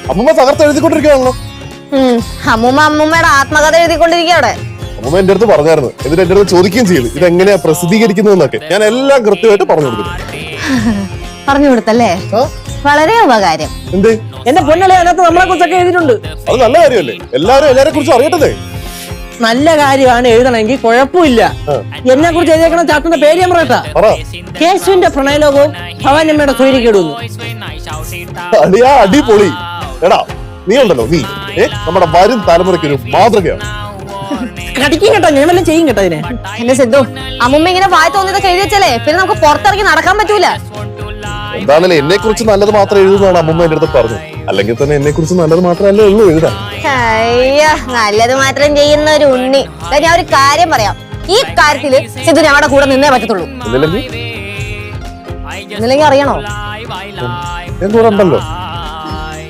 അമ്മൂമ്മ തകർത്ത് എഴുതിക്കൊണ്ടിരിക്കുകയാണല്ലോ. അമ്മൂമ്മയുടെ ആത്മകഥ എഴുതിക്കൊണ്ടിരിക്കുക അവിടെ. അമ്മൂമ്മ എന്റെ അടുത്ത് പറഞ്ഞായിരുന്നു, എന്നിട്ട് എന്റെ അടുത്ത് ചോദിക്കുകയും ചെയ്തു ഇതെങ്ങനെയാ പ്രസിദ്ധീകരിക്കുന്നതെന്നൊക്കെ. ഞാൻ എല്ലാം കൃത്യമായിട്ട് പറഞ്ഞു കൊടുക്കുന്നു. പറഞ്ഞു കൊടുത്തല്ലേ? വളരെ ഉപകാരം. എന്ത് എന്റെ പൊന്നളെ, അതിനകത്ത് നമ്മളെ കുറിച്ചൊക്കെ എഴുതിയിട്ടുണ്ട്. അത് നല്ല കാര്യമല്ലേ, എല്ലാരെ കുറിച്ചും അറിയട്ടതേ. നല്ല കാര്യമാണ് എഴുതണമെങ്കിൽ കുഴപ്പമില്ല. എന്നെ കുറിച്ച് എഴുതിയേക്കണ ചാത്തന്റെ പേര് ഞാൻ പറയട്ടാ. കേശുവിന്റെ പ്രണയലോകവും ഭവാനിയമ്മയുടെ സ്വൈര്യക്കേടുന്നു. അടിപൊളി. എടാ നീ ഉണ്ടല്ലോ, നീ നമ്മുടെ വരും തലമുറയ്ക്ക് ഒരു മാതൃകയാണ്. കടിക്കും കേട്ടോ, ഞാൻ വല്ലതും ചെയ്യും കേട്ടോ അതിനെ. എന്റെ സിദ്ധു, അമ്മുമ്മ ഇങ്ങനെ വായി തോന്നിയതൊക്കെ എഴുതി വെച്ചാലേ പിന്നെ നമുക്ക് പുറത്തിറങ്ങി നടക്കാൻ പറ്റൂല. എന്താണല്ലേ എന്നെ കുറിച്ച് നല്ലത് മാത്രം എഴുതുന്നതാണ് അമ്മൂമ്മ എന്റെ അടുത്ത് പറഞ്ഞു. അല്ലെങ്കിൽ തന്നെ എന്നെ കുറിച്ച് നല്ലത് മാത്രമല്ലേ ഉള്ളൂ എഴുതാൻ. അയ്യോ, നല്ലത് മാത്രം ചെയ്യുന്ന ഒരു ഉണ്ണി. ഞാൻ ഒരു കാര്യം പറയാം, ഈ കാര്യത്തില് സിദ്ധു ഞങ്ങളുടെ കൂടെ നിന്നേ പറ്റത്തുള്ളൂ. എന്നില്ലെങ്കിൽ അറിയണോ? ഞാൻ കൂടെ ഉണ്ടല്ലോ.